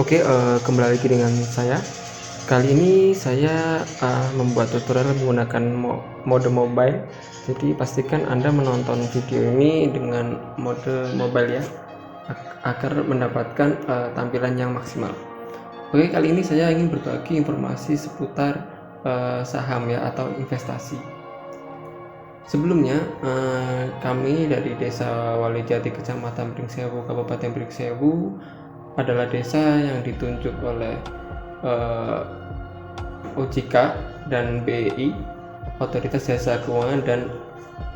Oke, kembali lagi dengan saya. Kali ini saya membuat tutorial menggunakan mode mobile. Jadi pastikan Anda menonton video ini dengan mode mobile ya, agar mendapatkan tampilan yang maksimal. Oke, kali ini saya ingin berbagi informasi seputar saham ya atau investasi. Sebelumnya, kami dari Desa Walijati, Kecamatan Pringsewu, Kabupaten Pringsewu adalah desa yang ditunjuk oleh OJK dan BEI, Otoritas Jasa Keuangan dan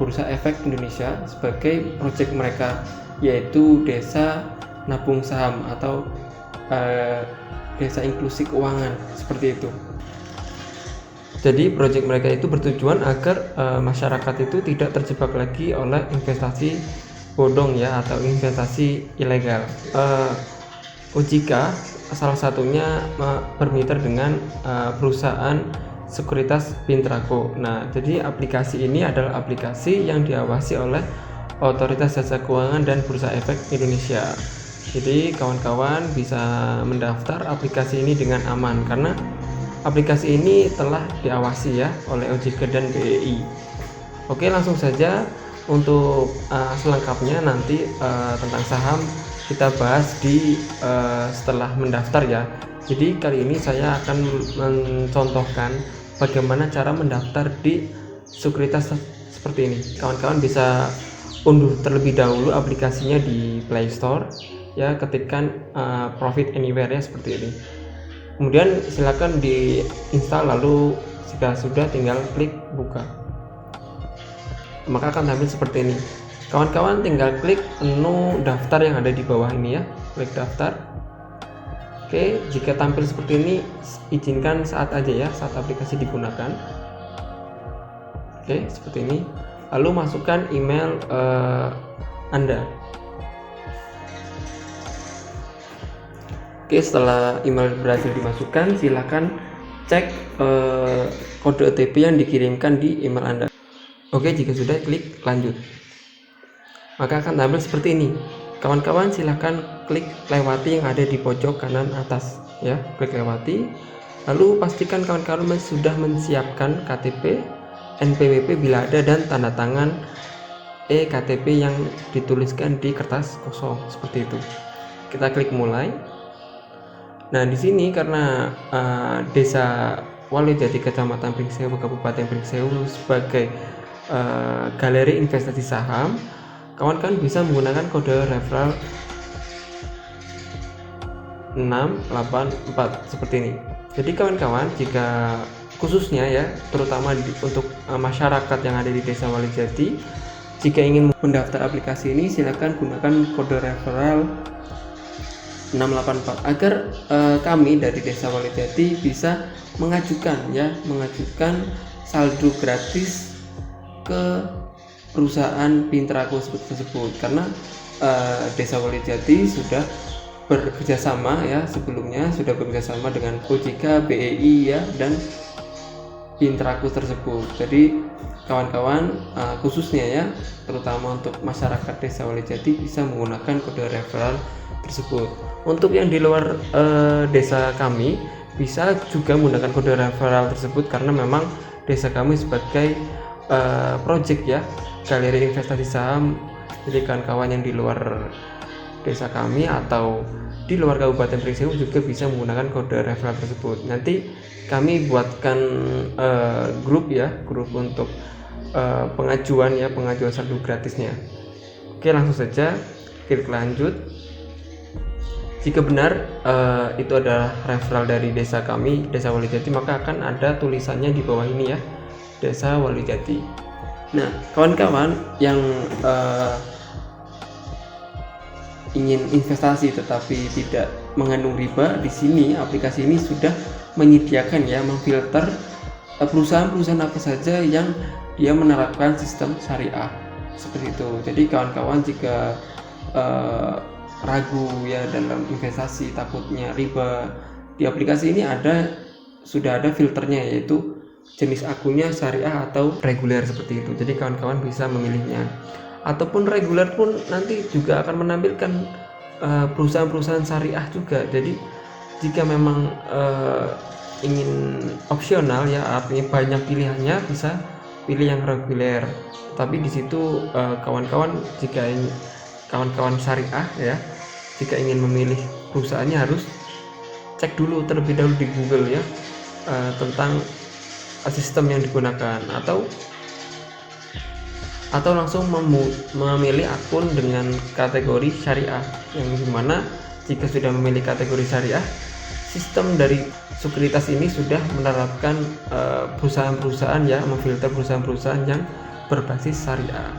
Bursa Efek Indonesia, sebagai proyek mereka, yaitu Desa Nabung Saham atau Desa Inklusi Keuangan, seperti itu. Jadi proyek mereka itu bertujuan agar masyarakat itu tidak terjebak lagi oleh investasi bodong ya atau investasi ilegal. OJK salah satunya bermitra dengan perusahaan sekuritas Pintraco. Nah, jadi aplikasi ini adalah aplikasi yang diawasi oleh Otoritas Jasa Keuangan dan Bursa Efek Indonesia. Jadi kawan-kawan bisa mendaftar aplikasi ini dengan aman karena aplikasi ini telah diawasi ya oleh OJK dan BEI. Oke, langsung saja untuk selengkapnya nanti tentang saham kita bahas di setelah mendaftar ya. Jadi kali ini saya akan mencontohkan bagaimana cara mendaftar di sekuritas seperti ini. Kawan-kawan bisa unduh terlebih dahulu aplikasinya di Play Store ya, ketikkan Profit Anywhere ya seperti ini. Kemudian silakan diinstal, lalu jika sudah tinggal klik buka, maka akan tampil seperti ini. Kawan-kawan tinggal klik menu daftar yang ada di bawah ini ya, klik daftar. Oke, jika tampil seperti ini izinkan saat aja ya, saat aplikasi digunakan. Oke, seperti ini. Lalu masukkan email Anda. Oke, setelah email berhasil dimasukkan, silakan cek kode OTP yang dikirimkan di email Anda. Oke, jika sudah klik lanjut, maka akan tampil seperti ini. Kawan-kawan silahkan klik lewati yang ada di pojok kanan atas ya, klik lewati. Lalu pastikan kawan-kawan sudah menyiapkan KTP, NPWP bila ada, dan tanda tangan KTP yang dituliskan di kertas kosong seperti itu. Kita klik mulai. Nah, di sini karena Desa Walijati, Kecamatan Pringsewu, Kabupaten Pringsewu sebagai galeri investasi saham, kawan-kawan bisa menggunakan kode referral 684 seperti ini. Jadi kawan-kawan, jika khususnya ya, terutama untuk masyarakat yang ada di Desa Walijati, jika ingin mendaftar aplikasi ini, silakan gunakan kode referral 684 agar kami dari Desa Walijati bisa mengajukan saldo gratis ke perusahaan Pintraco tersebut, karena Desa Walijati sudah bekerjasama ya, sebelumnya sudah bekerjasama dengan OJK, BEI ya, dan Pintraco tersebut. Jadi kawan-kawan, khususnya ya, terutama untuk masyarakat Desa Walijati bisa menggunakan kode referral tersebut. Untuk yang di luar desa kami bisa juga menggunakan kode referral tersebut, karena memang desa kami sebagai project ya, galeri investasi saham. Jadi kawan-kawan yang di luar desa kami atau di luar Kabupaten Pringsewu juga bisa menggunakan kode referral tersebut. Nanti kami buatkan grup untuk pengajuan saldo gratisnya. Oke, langsung saja klik lanjut. Jika benar itu adalah referral dari desa kami, Desa Walijati, maka akan ada tulisannya di bawah ini ya, Desa Walijati. Nah, kawan-kawan yang ingin investasi tetapi tidak mengandung riba, di sini aplikasi ini sudah menyediakan ya, memfilter perusahaan-perusahaan apa saja yang dia menerapkan sistem syariah seperti itu. Jadi kawan-kawan jika ragu ya dalam investasi, takutnya riba, di aplikasi ini sudah ada filternya, yaitu jenis akunnya syariah atau reguler seperti itu. Jadi kawan-kawan bisa memilihnya. Ataupun reguler pun nanti juga akan menampilkan perusahaan-perusahaan syariah juga. Jadi Jika memang ingin opsional ya, artinya banyak pilihannya, bisa pilih yang reguler. Tapi di situ kawan-kawan kawan-kawan syariah ya, jika ingin memilih perusahaannya harus cek dulu terlebih dahulu di Google ya, tentang sistem yang digunakan, atau langsung memilih akun dengan kategori syariah, yang dimana jika sudah memilih kategori syariah, sistem dari sekuritas ini sudah menerapkan perusahaan-perusahaan ya, memfilter perusahaan-perusahaan yang berbasis syariah.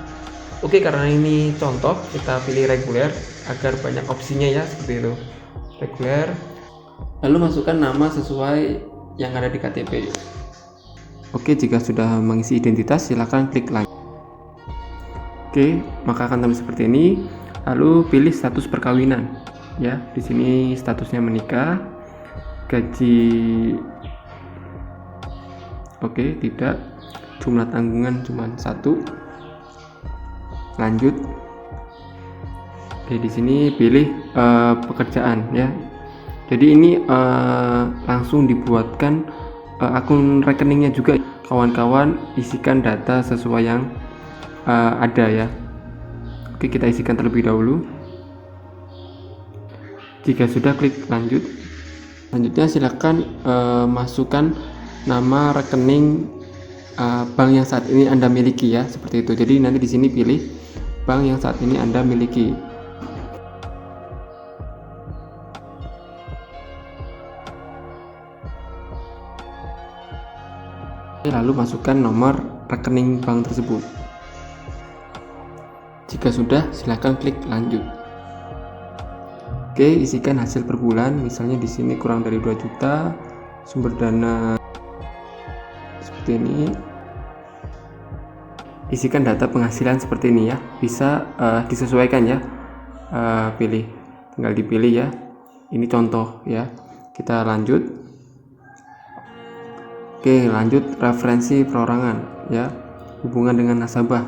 Oke, karena ini contoh, kita pilih reguler agar banyak opsinya ya, seperti itu. Reguler, lalu masukkan nama sesuai yang ada di KTP. Oke, jika sudah mengisi identitas, silakan klik lanjut. Oke, maka akan tampil seperti ini. Lalu pilih status perkawinan ya. Di sini statusnya menikah. Gaji oke, tidak. Jumlah tanggungan cuma 1. Lanjut. Oke, di sini pilih pekerjaan ya. Jadi ini langsung dibuatkan akun rekeningnya juga. Kawan-kawan isikan data sesuai yang ada ya. Oke, kita isikan terlebih dahulu. Jika sudah, klik lanjut. Selanjutnya silakan masukkan nama rekening bank yang saat ini Anda miliki ya, seperti itu. Jadi nanti di sini pilih bank yang saat ini Anda miliki. Lalu masukkan nomor rekening bank tersebut. Jika sudah, silakan klik lanjut. Oke, isikan hasil per bulan, misalnya di sini kurang dari 2 juta, sumber dana seperti ini. Isikan data penghasilan seperti ini ya, bisa disesuaikan ya. Tinggal dipilih ya. Ini contoh ya. Kita lanjut. Oke, lanjut referensi perorangan ya, hubungan dengan nasabah.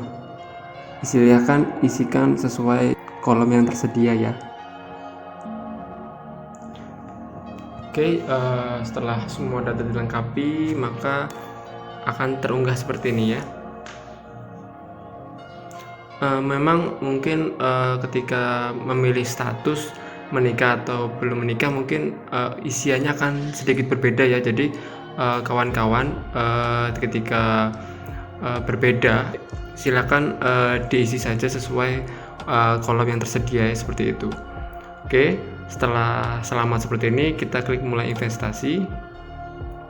Isikan sesuai kolom yang tersedia ya. Oke, setelah semua data dilengkapi, maka akan terunggah seperti ini ya. Memang mungkin ketika memilih status menikah atau belum menikah, mungkin isiannya akan sedikit berbeda ya. Jadi kawan-kawan ketika berbeda, silakan diisi saja sesuai kolom yang tersedia ya, seperti itu. Oke, setelah selamat seperti ini, kita klik mulai investasi,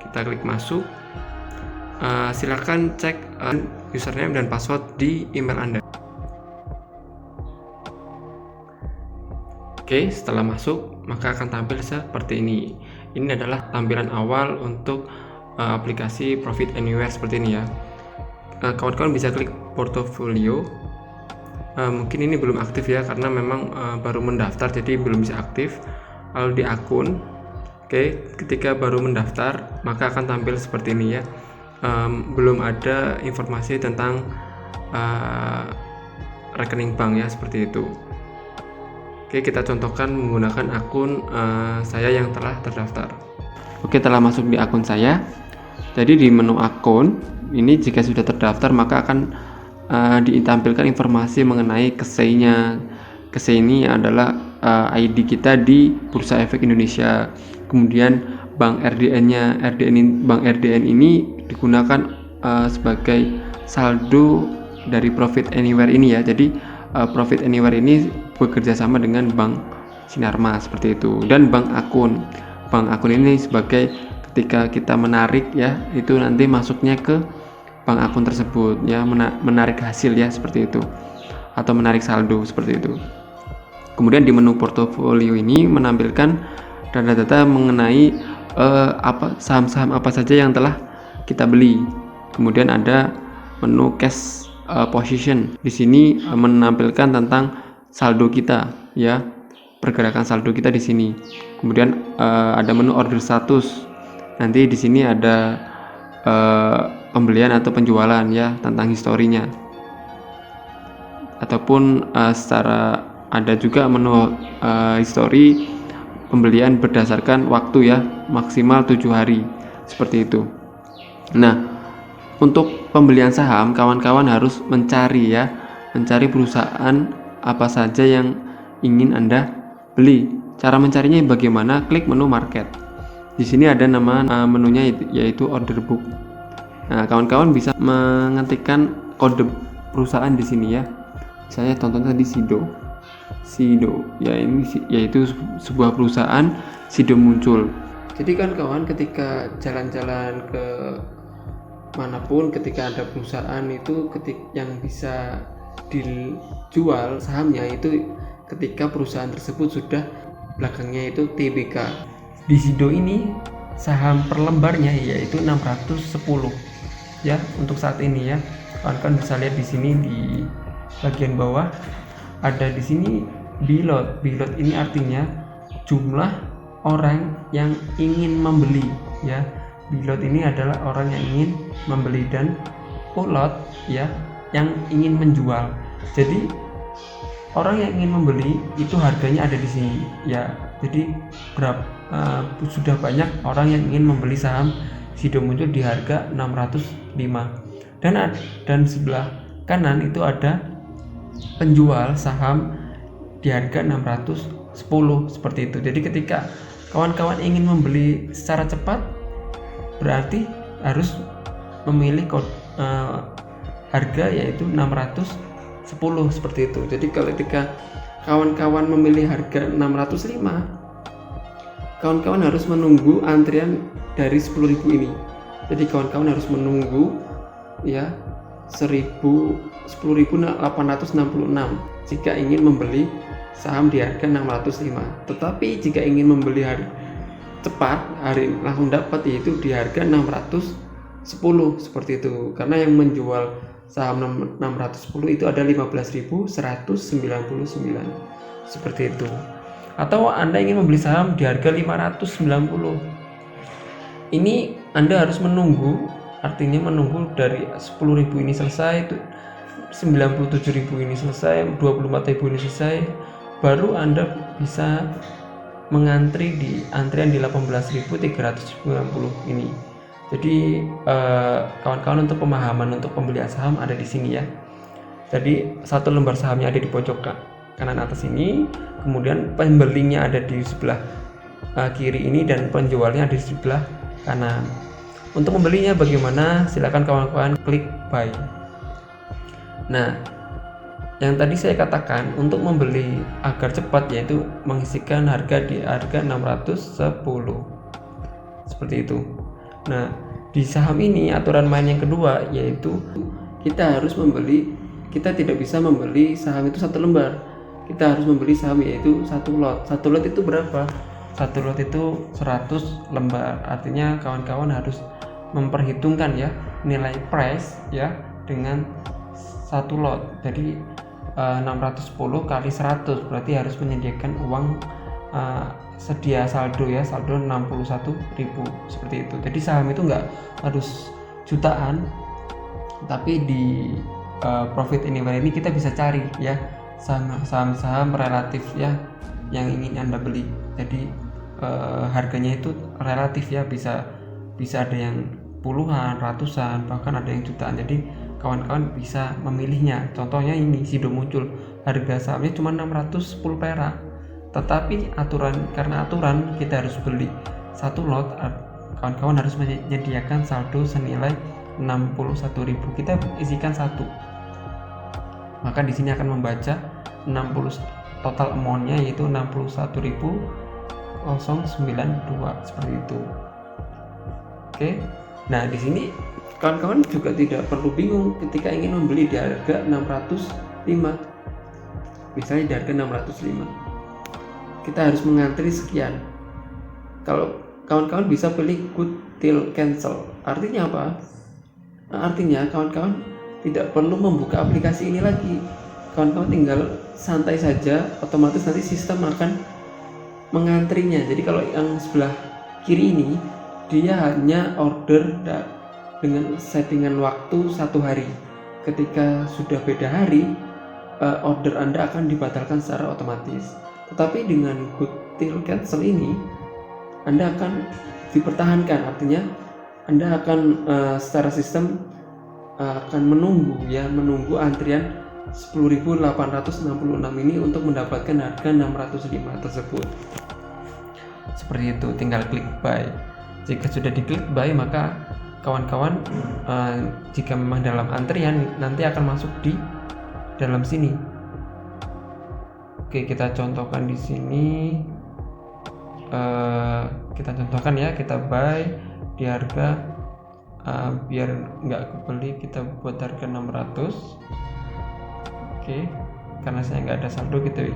kita klik masuk. Silakan cek username dan password di email Anda. Oke, setelah masuk, maka akan tampil seperti ini. Ini adalah tampilan awal untuk aplikasi Profit Anywhere seperti ini ya. Kawan-kawan bisa klik portofolio. Mungkin ini belum aktif ya, karena memang baru mendaftar, jadi belum bisa aktif. Lalu di akun, oke, ketika baru mendaftar, maka akan tampil seperti ini ya. Belum ada informasi tentang rekening bank ya, seperti itu. Oke, kita contohkan menggunakan akun saya yang telah terdaftar. Oke, telah masuk di akun saya. Jadi di menu akun ini, jika sudah terdaftar, maka akan ditampilkan informasi mengenai KSEI-nya. KSEI ini adalah ID kita di Bursa Efek Indonesia. Kemudian bank RDN-nya, bank RDN ini digunakan sebagai saldo dari Profit Anywhere ini ya. Jadi Profit Anywhere ini bekerja sama dengan Bank Sinarmas seperti itu, dan bank akun. Bank akun ini sebagai ketika kita menarik ya, itu nanti masuknya ke bank akun tersebut ya, menarik hasil ya, seperti itu, atau menarik saldo seperti itu. Kemudian di menu portofolio ini menampilkan data-data mengenai saham-saham apa saja yang telah kita beli. Kemudian ada menu cash position. Di sini menampilkan tentang saldo kita ya, pergerakan saldo kita di sini. Kemudian ada menu order status. Nanti di sini ada pembelian atau penjualan ya, tentang historinya. Ataupun secara ada juga menu history pembelian berdasarkan waktu ya, maksimal 7 hari seperti itu. Nah, untuk pembelian saham kawan-kawan harus mencari perusahaan apa saja yang ingin Anda beli. Cara mencarinya bagaimana? Klik menu market. Di sini ada nama menunya yaitu order book. Nah, kawan-kawan bisa mengetikkan kode perusahaan di sini ya. Saya tonton tadi Sido ya, ini yaitu sebuah perusahaan. Sido muncul. Jadi kawan-kawan ketika jalan-jalan ke manapun, ketika ada perusahaan itu yang bisa dijual sahamnya itu ketika perusahaan tersebut sudah belakangnya itu TBK. Di Sido ini saham per lembarnya yaitu 610 ya untuk saat ini ya. Kawan-kawan bisa lihat di sini di bagian bawah ada di sini bilot. Bilot ini artinya jumlah orang yang ingin membeli ya. Bilot ini adalah orang yang ingin membeli, dan ulot ya yang ingin menjual. Jadi orang yang ingin membeli itu harganya ada di sini ya. Jadi sudah banyak orang yang ingin membeli saham Sido muncul di harga 605. Dan sebelah kanan itu ada penjual saham di harga 610 seperti itu. Jadi ketika kawan-kawan ingin membeli secara cepat, berarti harus memilih harga yaitu 610 seperti itu. Jadi ketika kawan-kawan memilih harga 605, kawan-kawan harus menunggu antrian dari 10.000 ini. Jadi kawan-kawan harus menunggu ya 10.866 jika ingin membeli saham di harga 605. Tetapi jika ingin membeli cepat, hari langsung dapat, yaitu di harga 610 seperti itu. Karena yang menjual saham 610 itu ada 15.199 seperti itu. Atau Anda ingin membeli saham di harga 590. Ini Anda harus menunggu, artinya menunggu dari 10.000 ini selesai, 97.000 ini selesai, 24.000 ini selesai, baru Anda bisa mengantri di antrian di 18.390 ini. Jadi kawan-kawan, untuk pemahaman untuk pembelian saham ada di sini ya. Jadi satu lembar sahamnya ada di pojok kanan atas ini, kemudian pembelinya ada di sebelah kiri ini, dan penjualnya ada di sebelah kanan. Untuk membelinya bagaimana? Silakan kawan-kawan klik buy. Nah, yang tadi saya katakan untuk membeli agar cepat yaitu mengisikan harga di harga 610 seperti itu. Nah, di saham ini aturan main yang kedua yaitu kita tidak bisa membeli saham itu satu lembar. Kita harus membeli saham yaitu satu lot. Satu lot itu berapa? Satu lot itu 100 lembar. Artinya kawan-kawan harus memperhitungkan ya nilai price ya dengan satu lot. Jadi 610 kali 100 berarti harus menyediakan uang sedia saldo ya, saldo 61.000 seperti itu. Jadi saham itu nggak harus jutaan, tapi di Profit Anywhere ini kita bisa cari ya saham-saham relatif ya yang ingin Anda beli. Jadi harganya itu relatif ya, bisa ada yang puluhan, ratusan, bahkan ada yang jutaan. Jadi kawan-kawan bisa memilihnya. Contohnya ini Sido muncul, harga sahamnya cuma 610 perak, tetapi karena aturan kita harus beli satu lot, kawan-kawan harus menyediakan saldo senilai 61.000. Kita isikan satu, maka di sini akan membaca 60 total amount-nya yaitu 61.092 seperti itu. Oke. Nah, di sini kawan-kawan juga tidak perlu bingung ketika ingin membeli di harga 605. Misalnya di harga 605. Kita harus mengantri sekian. Kalau kawan-kawan bisa pilih good till cancel. Artinya apa? Nah, artinya kawan-kawan tidak perlu membuka aplikasi ini lagi. Kawan-kawan tinggal santai saja, otomatis nanti sistem akan mengantrinya. Jadi kalau yang sebelah kiri ini dia hanya order dengan settingan waktu 1 hari. Ketika sudah beda hari, order Anda akan dibatalkan secara otomatis. Tetapi dengan good till cancel ini Anda akan dipertahankan, artinya Anda akan secara sistem akan menunggu antrian 10.866 ini untuk mendapatkan harga 605 tersebut. Seperti itu, tinggal klik buy. Jika sudah diklik buy, maka kawan-kawan jika memang dalam antrian nanti akan masuk di dalam sini. Oke, kita contohkan di sini. Kita contohkan ya, kita buy di harga biar nggak kebeli, kita buat harga 600. Oke, karena saya nggak ada saldo kita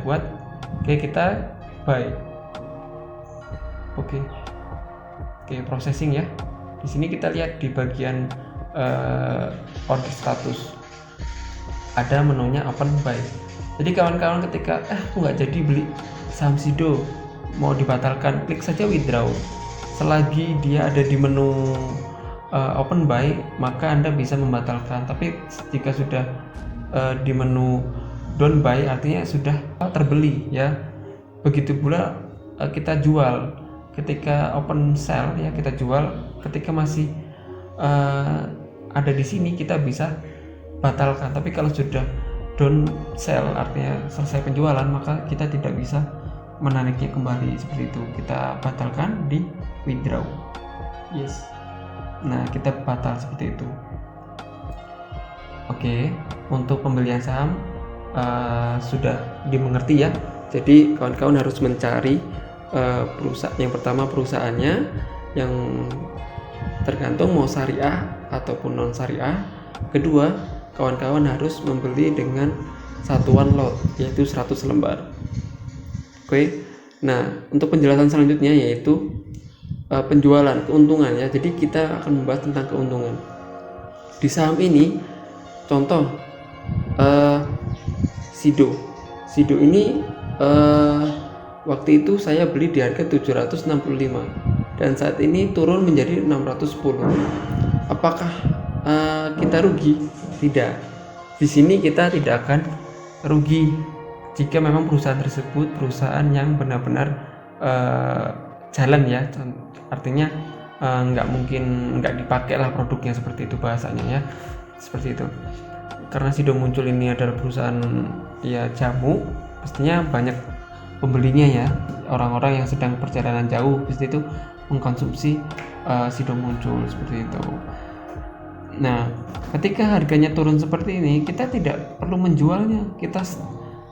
buat. Oke, kita buy. Oke, processing ya. Di sini kita lihat di bagian order status ada menunya open buy. Jadi kawan-kawan ketika aku nggak jadi beli saham Sido, mau dibatalkan, klik saja withdraw. Selagi dia ada di menu open buy, maka Anda bisa membatalkan. Tapi jika sudah di menu down buy, artinya sudah terbeli ya. Begitu pula kita jual. Ketika open sell ya, kita jual. Ketika masih ada di sini, kita bisa batalkan. Tapi kalau sudah down sell, artinya selesai penjualan, maka kita tidak bisa menariknya kembali. Seperti itu, kita batalkan di withdraw. Yes. Nah, kita batal seperti itu. Oke, untuk pembelian saham sudah dimengerti ya. Jadi kawan-kawan harus mencari perusahaan. Yang pertama perusahaannya yang tergantung mau syariah ataupun non syariah. Kedua, kawan-kawan harus membeli dengan satuan lot, yaitu 100 lembar. Oke. Nah, untuk penjelasan selanjutnya yaitu penjualan, keuntungan ya. Jadi kita akan membahas tentang keuntungan. Di saham ini contoh Sido. Sido ini waktu itu saya beli di harga 765 dan saat ini turun menjadi 610. Apakah kita rugi? Tidak. Di sini kita tidak akan rugi jika memang perusahaan tersebut perusahaan yang benar-benar jalan ya. Artinya nggak mungkin nggak dipakai lah produknya, seperti itu bahasanya ya, seperti itu. Karena Sido muncul ini adalah perusahaan ya jamu, pastinya banyak pembelinya ya, orang-orang yang sedang perjalanan jauh pasti itu mengkonsumsi Sido muncul, seperti itu. Nah, ketika harganya turun seperti ini, kita tidak perlu menjualnya, kita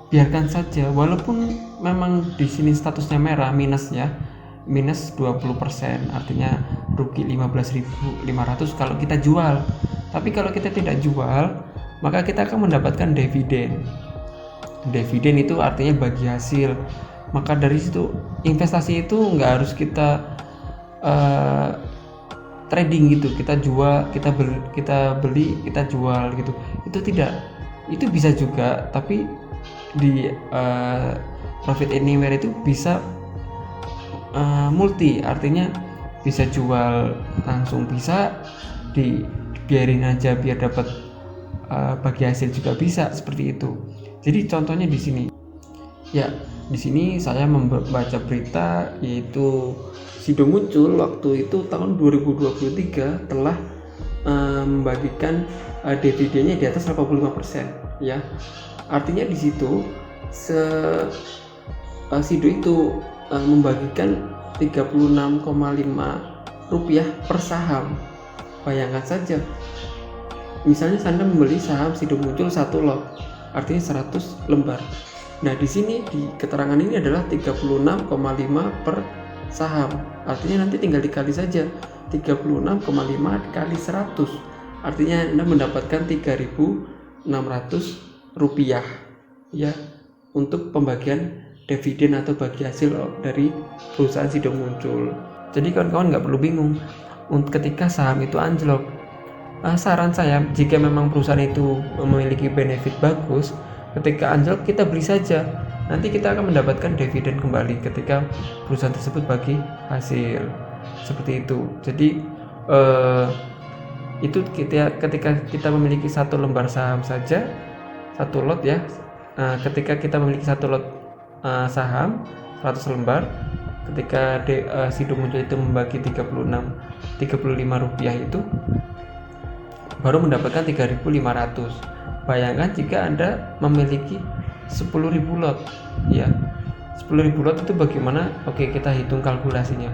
biarkan saja. Walaupun memang di sini statusnya merah, minus ya, minus 20%, artinya rugi 15.500 kalau kita jual. Tapi kalau kita tidak jual, maka kita akan mendapatkan dividen. Dividen itu artinya bagi hasil. Maka dari situ investasi itu nggak harus kita trading gitu, kita jual, kita beli, kita jual gitu. Itu tidak, itu bisa juga, tapi di profit anywhere itu bisa multi, artinya bisa jual langsung, bisa dibiarin aja biar dapat bagi hasil juga bisa, seperti itu. Jadi contohnya di sini ya, di sini saya membaca berita yaitu Sido muncul waktu itu tahun 2023 telah membagikan dividennya di atas 85% ya. Artinya di situ Sido itu membagikan 36,5 rupiah per saham. Bayangkan saja, misalnya Anda membeli saham Sido muncul 1 lot, artinya 100 lembar. Nah, di sini di keterangan ini adalah 36,5 per saham. Artinya nanti tinggal dikali saja 36,5 dikali 100. Artinya Anda mendapatkan 3.600 rupiah ya untuk pembagian dividen atau bagi hasil dari perusahaan Sido muncul. Jadi kawan-kawan nggak perlu bingung ketika saham itu anjlok. Saran saya, jika memang perusahaan itu memiliki benefit bagus, ketika anjlok kita beli saja. Nanti kita akan mendapatkan dividen kembali ketika perusahaan tersebut bagi hasil, seperti itu. Jadi itu ketika kita memiliki 1 lembar saham saja, 1 lot ya. Ketika kita memiliki 1 lot saham, 100 lembar, ketika Sido muncul itu membagi 35 rupiah itu baru mendapatkan 3.500. Bayangkan jika Anda memiliki 10.000 lot ya, 10.000 lot itu bagaimana? Oke, kita hitung kalkulasinya.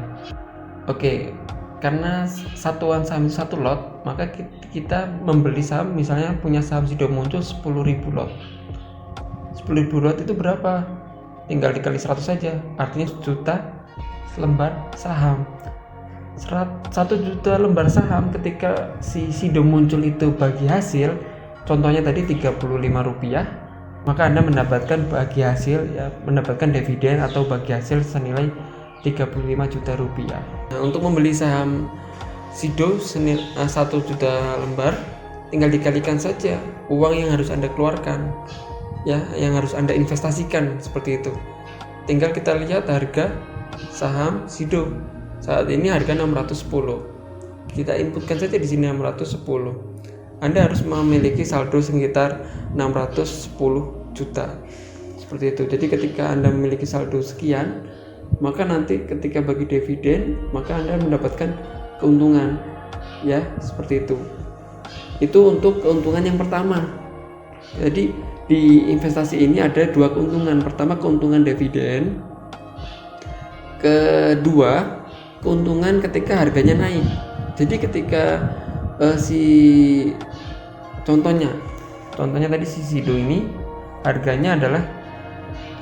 Oke, karena satuan saham itu 1 lot, maka kita membeli saham, misalnya punya saham Sido muncul 10.000 lot. 10.000 lot itu berapa? Tinggal dikali 100 saja, artinya 1 juta lembar saham. 1 juta lembar saham ketika si Sido muncul itu bagi hasil, contohnya tadi 35 rupiah, maka Anda mendapatkan bagi hasil ya, mendapatkan dividen atau bagi hasil senilai 35 juta rupiah. Nah, untuk membeli saham Sido 1 juta lembar, tinggal dikalikan saja uang yang harus Anda keluarkan ya, yang harus Anda investasikan, seperti itu. Tinggal kita lihat harga saham Sido saat ini, harga 610. Kita inputkan saja di sini 610. Anda harus memiliki saldo sekitar 610 juta. Seperti itu. Jadi ketika Anda memiliki saldo sekian, maka nanti ketika bagi dividen, maka Anda mendapatkan keuntungan ya, seperti itu. Itu untuk keuntungan yang pertama. Jadi di investasi ini ada 2 keuntungan. Pertama, keuntungan dividen. Kedua, keuntungan ketika harganya naik. Jadi ketika contohnya tadi si Sido ini harganya adalah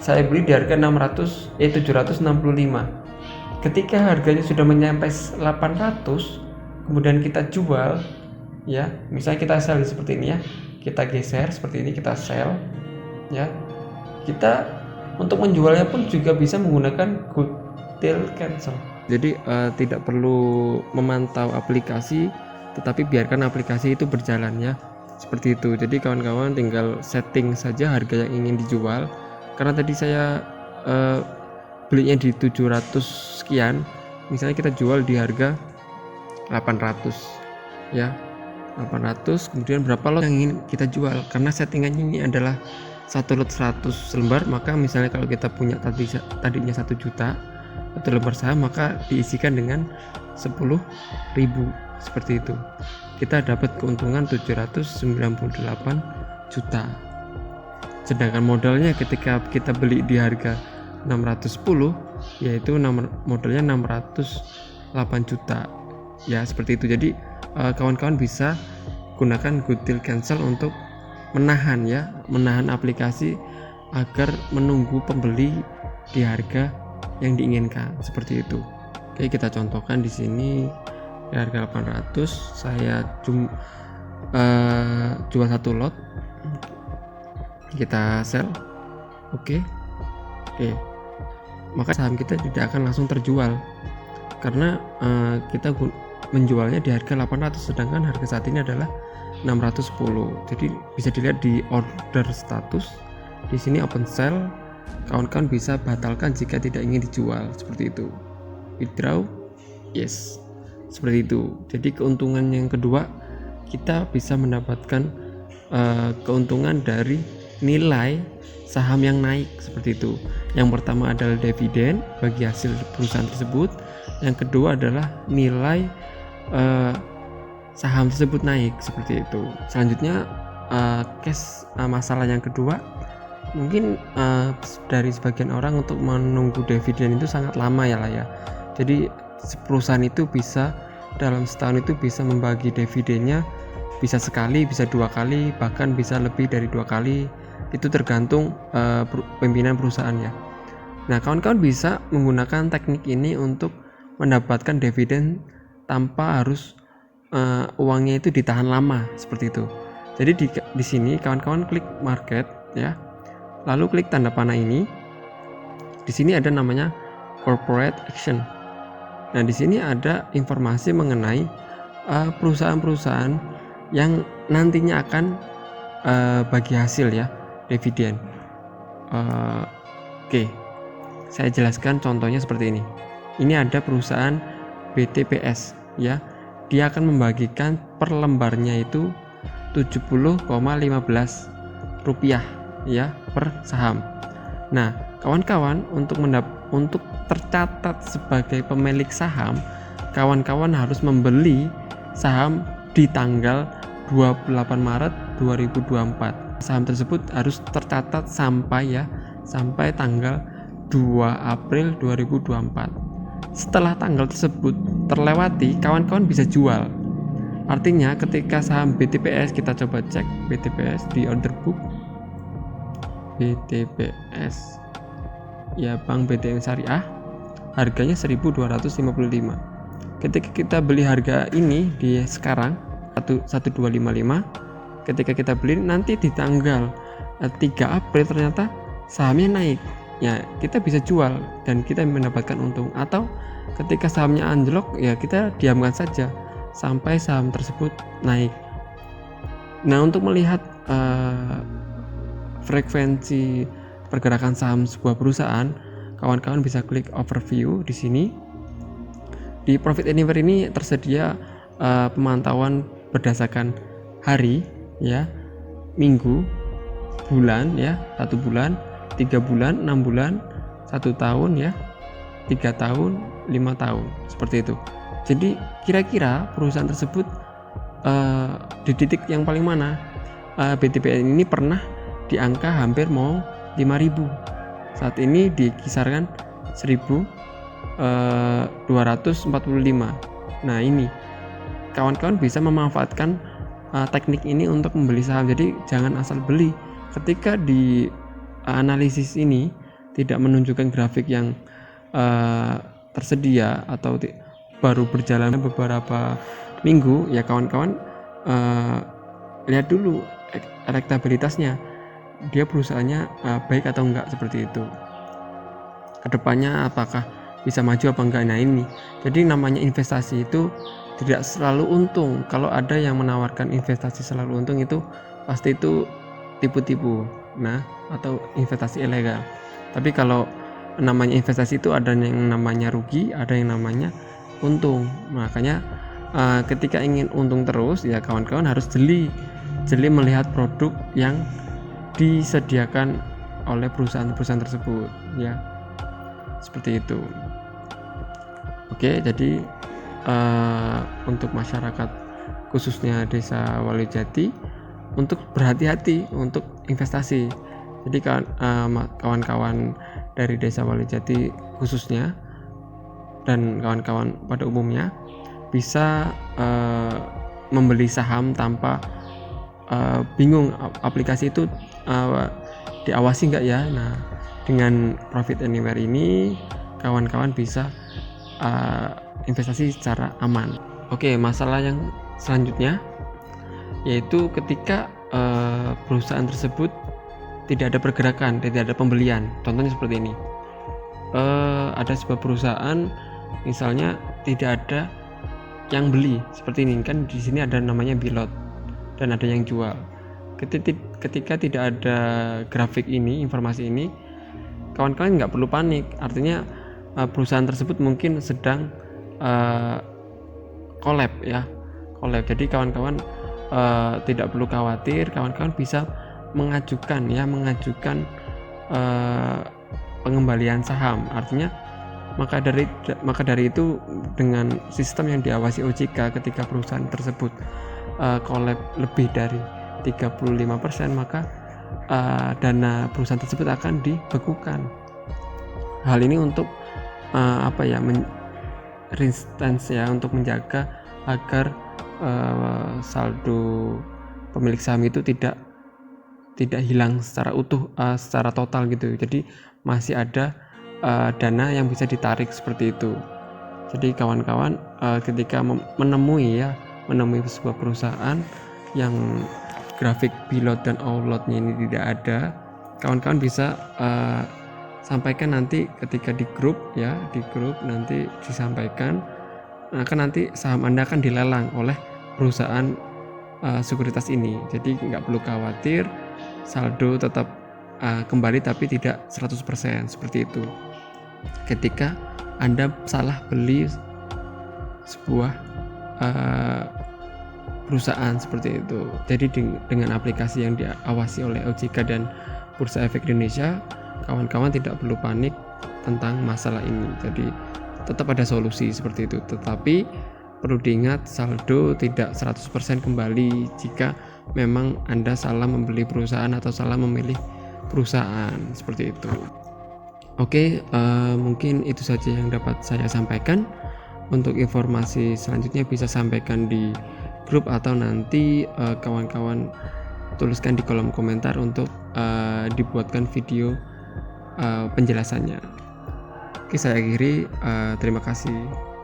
saya beli di harga 765. Ketika harganya sudah menyampai 800, kemudian kita jual ya, misalnya kita sell seperti ini ya, kita geser seperti ini, kita sell ya. Kita untuk menjualnya pun juga bisa menggunakan goodwill cancel. Jadi tidak perlu memantau aplikasi, tetapi biarkan aplikasi itu berjalan ya, seperti itu. Jadi kawan-kawan tinggal setting saja harga yang ingin dijual. Karena tadi saya belinya di 700 sekian, misalnya kita jual di harga 800 ya, 800, kemudian berapa lot yang ingin kita jual. Karena settingannya ini adalah 1 lot 100 lembar, maka misalnya kalau kita punya tadinya 1 juta 1 lembar saham, maka diisikan dengan 10.000, seperti itu. Kita dapat keuntungan 798 juta. Sedangkan modalnya ketika kita beli di harga 610, yaitu modalnya 608 juta ya, seperti itu. Jadi kawan-kawan bisa gunakan goodwill cancel untuk menahan aplikasi agar menunggu pembeli di harga yang diinginkan, seperti itu. Oke, kita contohkan di sini di harga 800 saya jual 1 lot, kita sell. Oke, maka saham kita tidak akan langsung terjual karena kita menjualnya di harga 800, sedangkan harga saat ini adalah 610. Jadi bisa dilihat di order status di sini open sell. Kawan-kawan bisa batalkan jika tidak ingin dijual, seperti itu. Withdraw, yes, seperti itu. Jadi keuntungan yang kedua, kita bisa mendapatkan keuntungan dari nilai saham yang naik, seperti itu. Yang pertama adalah dividen bagi hasil perusahaan tersebut. Yang kedua adalah nilai saham tersebut naik, seperti itu. Selanjutnya masalah yang kedua, mungkin dari sebagian orang untuk menunggu dividen itu sangat lama ya. Jadi perusahaan itu bisa dalam setahun itu bisa membagi dividennya, bisa sekali, bisa 2 kali, bahkan bisa lebih dari 2 kali. Itu tergantung pimpinan perusahaannya. Nah, kawan-kawan bisa menggunakan teknik ini untuk mendapatkan dividen tanpa harus uangnya itu ditahan lama, seperti itu. Jadi di sini kawan-kawan klik market ya, lalu klik tanda panah ini. Di sini ada namanya corporate action. Nah, di sini ada informasi mengenai perusahaan-perusahaan yang nantinya akan bagi hasil ya, dividen. Oke, saya jelaskan contohnya seperti ini. Ini ada perusahaan BTPS ya, dia akan membagikan per lembarnya itu 70,15 rupiah ya per saham. Nah, kawan-kawan untuk untuk tercatat sebagai pemilik saham, kawan-kawan harus membeli saham di tanggal 28 Maret 2024. Saham tersebut harus tercatat sampai tanggal 2 April 2024. Setelah tanggal tersebut terlewati, kawan-kawan bisa jual. Artinya ketika saham BTPS, kita coba cek BTPS di order book. BTPS ya, Bank BTN Syariah, harganya 1255. Ketika kita beli harga ini di sekarang 1255, ketika kita beli nanti di tanggal 3 April ternyata sahamnya naik, ya kita bisa jual dan kita mendapatkan untung. Atau ketika sahamnya anjlok, ya kita diamkan saja sampai saham tersebut naik. Nah, untuk melihat frekuensi pergerakan saham sebuah perusahaan, kawan-kawan bisa klik overview di sini. Di Profit Anywhere ini tersedia pemantauan berdasarkan hari, ya, minggu, bulan, ya, 1 bulan, 3 bulan, 6 bulan, 1 tahun, ya, 3 tahun, 5 tahun, seperti itu. Jadi kira-kira perusahaan tersebut di titik yang paling mana? BTPN ini pernah di angka hampir mau 5.000. Saat ini di kisaran 1.245. Nah, ini kawan-kawan bisa memanfaatkan teknik ini untuk membeli saham. Jadi jangan asal beli. Ketika di analisis ini tidak menunjukkan grafik yang tersedia atau baru berjalan beberapa minggu, ya kawan-kawan lihat dulu elektabilitasnya, dia perusahaannya baik atau enggak, seperti itu. Kedepannya apakah bisa maju apa enggak. Nah, ini jadi namanya investasi itu tidak selalu untung. Kalau ada yang menawarkan investasi selalu untung, itu pasti itu tipu-tipu, nah, atau investasi ilegal. Tapi kalau namanya investasi itu ada yang namanya rugi, ada yang namanya untung. Makanya ketika ingin untung terus, ya kawan-kawan harus jeli melihat produk yang disediakan oleh perusahaan-perusahaan tersebut, ya, seperti itu. Oke, jadi untuk masyarakat khususnya Desa Walijati untuk berhati-hati untuk investasi. Jadi kawan-kawan dari Desa Walijati khususnya dan kawan-kawan pada umumnya bisa membeli saham tanpa bingung aplikasi itu diawasi enggak, ya. Nah, dengan Profit Anywhere ini kawan-kawan bisa investasi secara aman. Oke, masalah yang selanjutnya yaitu ketika perusahaan tersebut tidak ada pergerakan, tidak ada pembelian. Contohnya seperti ini. Ada sebuah perusahaan misalnya tidak ada yang beli, seperti ini kan, di sini ada namanya Bilot dan ada yang jual. Ketika tidak ada grafik ini, informasi ini, kawan-kawan nggak perlu panik. Artinya perusahaan tersebut mungkin sedang collab. Jadi kawan-kawan tidak perlu khawatir. Kawan-kawan bisa mengajukan pengembalian saham. Artinya maka dari itu, dengan sistem yang diawasi OJK, ketika perusahaan tersebut collab lebih dari 35%, maka dana perusahaan tersebut akan dibekukan. Hal ini untuk resistance, ya, untuk menjaga agar saldo pemilik saham itu tidak hilang secara utuh, secara total gitu. Jadi masih ada dana yang bisa ditarik, seperti itu. Jadi kawan-kawan ketika menemui sebuah perusahaan yang grafik Bilot dan Outload-nya ini tidak ada, kawan-kawan bisa sampaikan nanti ketika di grup nanti disampaikan, maka nanti saham Anda akan dilelang oleh perusahaan sekuritas ini. Jadi nggak perlu khawatir, saldo tetap kembali tapi tidak 100%, seperti itu. Ketika Anda salah beli sebuah perusahaan, seperti itu. Jadi dengan aplikasi yang diawasi oleh OJK dan Bursa Efek Indonesia, kawan-kawan tidak perlu panik tentang masalah ini. Jadi tetap ada solusi seperti itu. Tetapi perlu diingat, saldo tidak 100% kembali jika memang Anda salah membeli perusahaan atau salah memilih perusahaan, seperti itu. Oke, mungkin itu saja yang dapat saya sampaikan. Untuk informasi selanjutnya bisa sampaikan di grup atau nanti kawan-kawan tuliskan di kolom komentar untuk dibuatkan video penjelasannya. Oke, saya akhiri. Terima kasih.